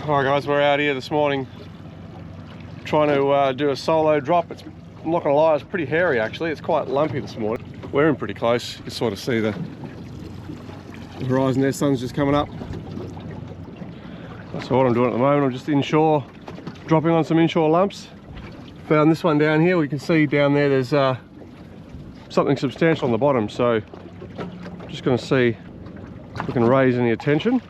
Alright guys, we're out here this morning trying to do a solo drop. I'm not gonna lie, it's pretty hairy actually. It's quite lumpy this morning. We're in pretty close. You can sort of see the horizon there, sun's just coming up. So what I'm doing at the moment, I'm just inshore, dropping on some inshore lumps. Found this one down here. We can see down there there's something substantial on the bottom, so just going to see if we can raise any attention.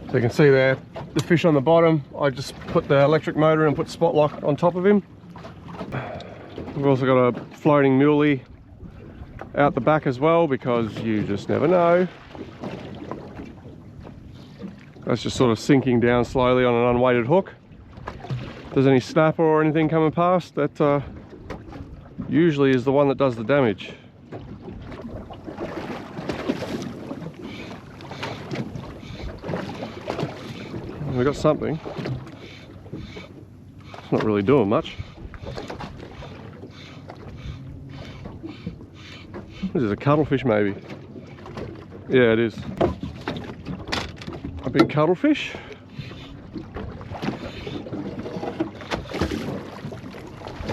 So you can see there the fish on the bottom. I just put the electric motor and put spot lock on top of him. We've also got a floating muley out the back as well, because you just never know. That's just sort of sinking down slowly on an unweighted hook. If there's any snapper or anything coming past, that usually is the one that does the damage. We got something. It's not really doing much. This is a cuttlefish maybe. Yeah, it is. A big cuttlefish.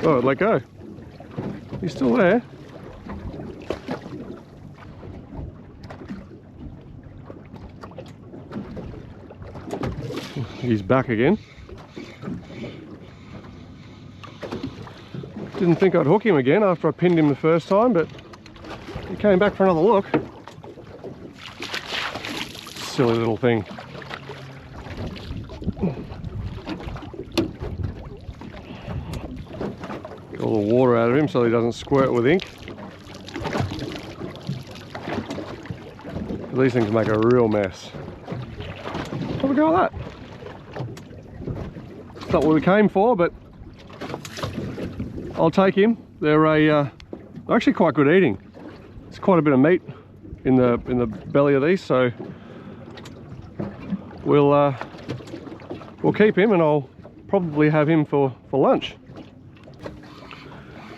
Oh, it let go. He's still there. He's back again. Didn't think I'd hook him again after I pinned him the first time, but he came back for another look. Silly little thing. Got all the water out of him so he doesn't squirt with ink. These things make a real mess. Have a go at that. It's not what we came for, but I'll take him. They're actually quite good eating. There's quite a bit of meat in the belly of these, so we'll keep him, and I'll probably have him for lunch.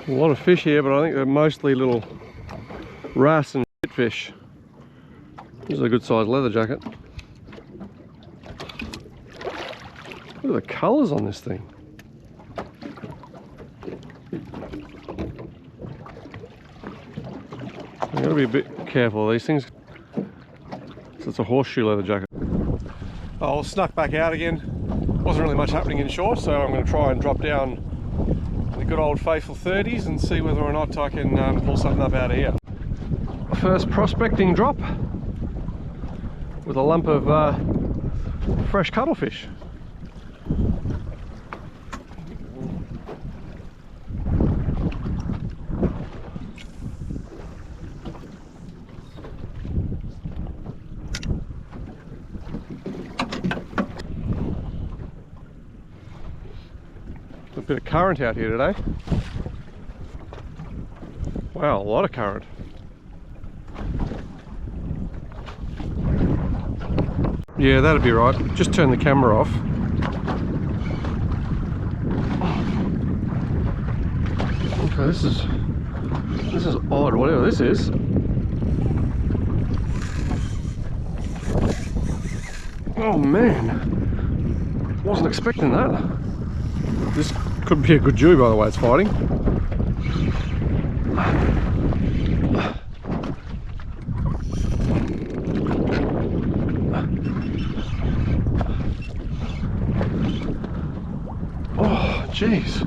A lot of fish here, but I think they're mostly little wrasse and shitfish. This is a good sized leather jacket. Look at the colours on this thing. I've got to be a bit careful of these things. So it's a horseshoe leather jacket. I snuck back out again. Wasn't really much happening inshore, so I'm going to try and drop down the good old faithful 30s and see whether or not I can pull something up out of here. First prospecting drop with a lump of fresh cuttlefish. A bit of current out here today. Wow, a lot of current. Yeah, that'd be right. Just turn the camera off. Okay, this is odd, whatever this is. Oh man, wasn't expecting that. This could be a good Jew, by the way it's fighting. Oh, jeez.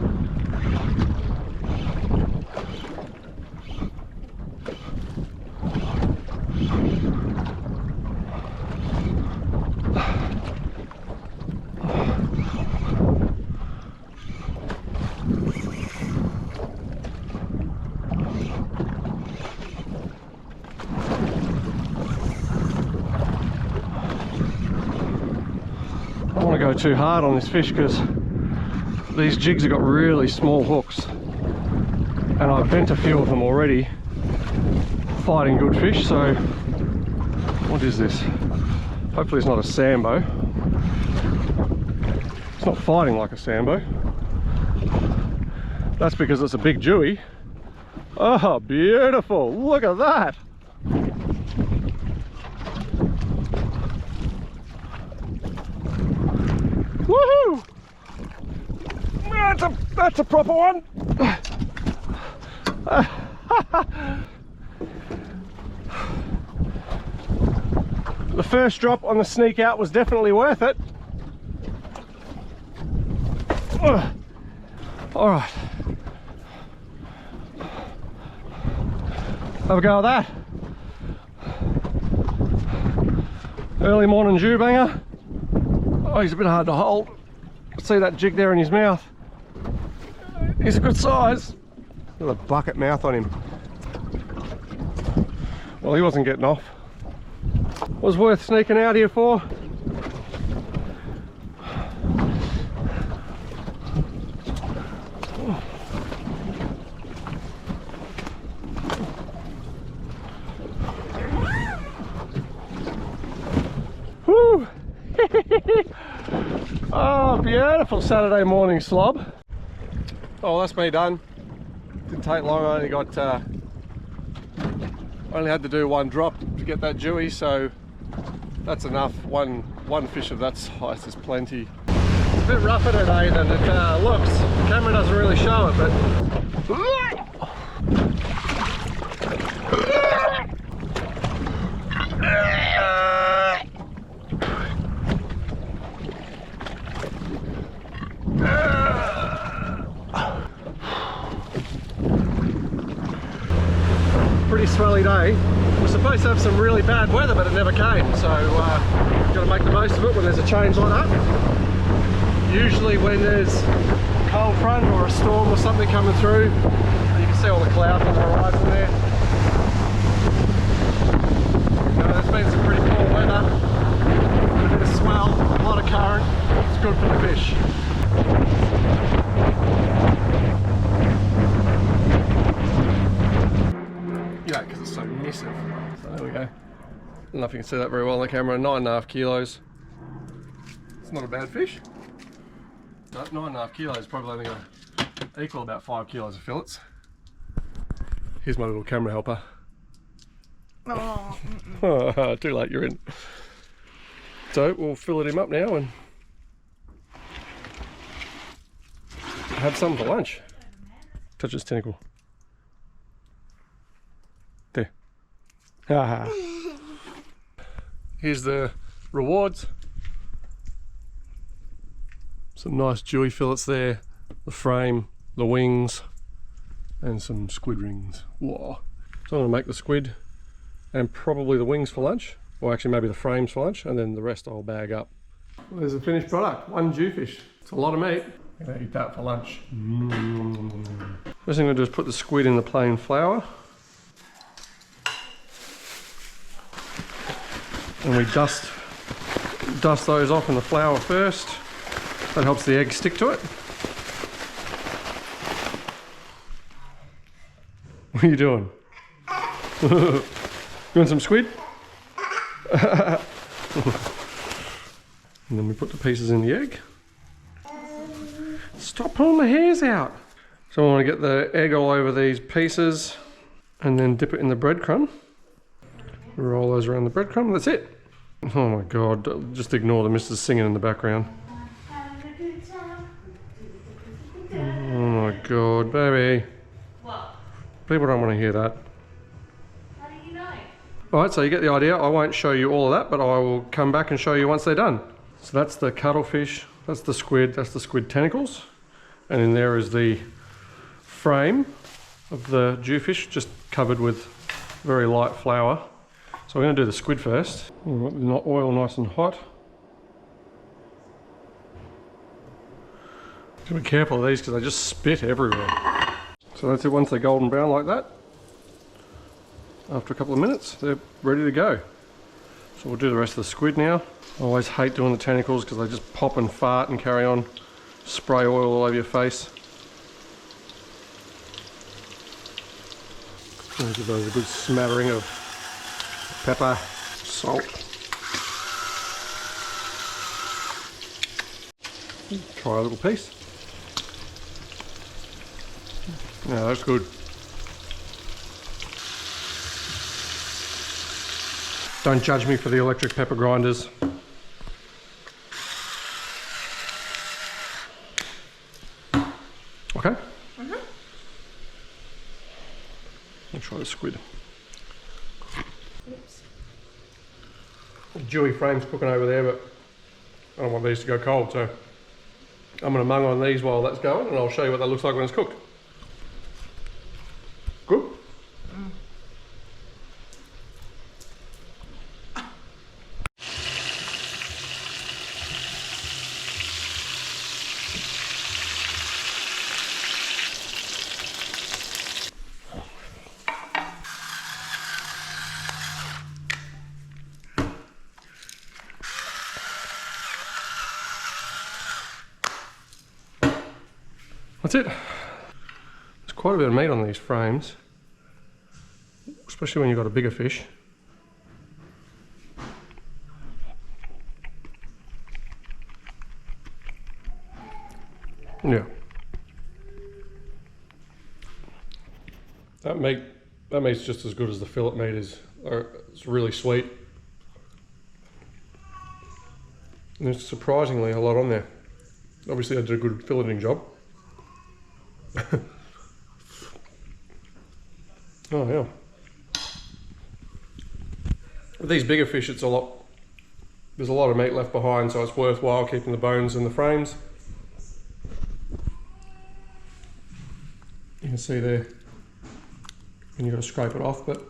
I don't want to go too hard on this fish because these jigs have got really small hooks, and I've bent a few of them already fighting good fish. So what is this? Hopefully it's not a sambo. It's not fighting like a sambo. That's because it's a big Jewy. Oh, beautiful. Look at that. Woohoo! That's a proper one. The first drop on the sneak out was definitely worth it. All right. Have a go at that. Early morning Jew banger. Oh, he's a bit hard to hold. See that jig there in his mouth? He's a good size. Got a bucket mouth on him. Well, he wasn't getting off. Was worth sneaking out here for. Woo! Oh, beautiful Saturday morning slob. Oh, that's me done. Didn't take long. I only got only had to do one drop to get that Jewy, so that's enough. One fish of that size is plenty. It's a bit rougher today than it looks. The camera doesn't really show it, but pretty swelly day. We're supposed to have some really bad weather, but it never came, so got to make the most of it when there's a change like that. Usually when there's a cold front or a storm or something coming through, you can see all the clouds on the horizon there. There's been some pretty poor weather, a bit of swell, a lot of current. It's good for the fish. Yeah, because it's so massive. So there we go. I don't know if you can see that very well on the camera. 9.5 kilos. It's not a bad fish. No, 9.5 kilos, probably only going to equal about 5 kilos of fillets. Here's my little camera helper. Oh, too late, you're in. So we'll fillet him up now and have some for lunch. Touch his tentacle. There. Here's the rewards. Some nice Jewy fillets there, the frame, the wings, and some squid rings. Whoa. So I'm going to make the squid and probably the wings for lunch, or actually maybe the frames for lunch, and then the rest I'll bag up. Well, there's a finished product, one Jewfish. It's a lot of meat. I'm going to eat that for lunch. First thing I'm going to do is put the squid in the plain flour. And we dust those off in the flour first. That helps the egg stick to it. What are you doing? You want some squid? And then we put the pieces in the egg. Stop pulling the hairs out. So I want to get the egg all over these pieces and then dip it in the breadcrumb. Roll those around the breadcrumb, that's it. Oh my God, just ignore the missus singing in the background. Oh my God, baby. What? People don't want to hear that. How do you know? Alright, so you get the idea. I won't show you all of that, but I will come back and show you once they're done. So that's the cuttlefish, that's the squid tentacles. And in there is the frame of the Jewfish, just covered with very light flour. So we're going to do the squid first. Not oil nice and hot. Just be careful of these because they just spit everywhere. So that's it. Once they're golden brown like that, after a couple of minutes, they're ready to go. So we'll do the rest of the squid now. I always hate doing the tentacles because they just pop and fart and carry on. Spray oil all over your face. And give those a good smattering of pepper, salt. Try a little piece. Yeah, that's good. Don't judge me for the electric pepper grinders. Okay? I'll try the squid. Oops. Dewy frame's cooking over there, but I don't want these to go cold, so I'm going to mung on these while that's going, and I'll show you what that looks like when it's cooked. Good? That's it. There's quite a bit of meat on these frames, especially when you've got a bigger fish. Yeah. That meat's just as good as the fillet meat is. It's really sweet. And there's surprisingly a lot on there. Obviously I did a good filleting job. Oh yeah. With these bigger fish, there's a lot of meat left behind, so it's worthwhile keeping the bones in the frames. You can see there, and you've got to scrape it off, but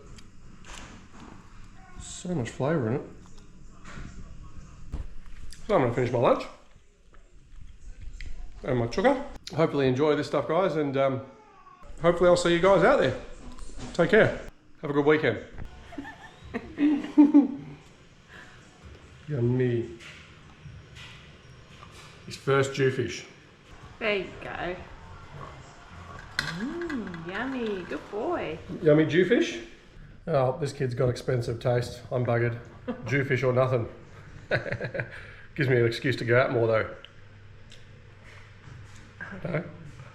so much flavour in it. So I'm going to finish my lunch and my chuka. Hopefully enjoy this stuff, guys, and hopefully I'll see you guys out there. Take care. Have a good weekend. Yummy. His first jewfish. There you go. Yummy. Good boy. Yummy jewfish? Oh, this kid's got expensive taste. I'm buggered. Jewfish or nothing. Gives me an excuse to go out more though. No?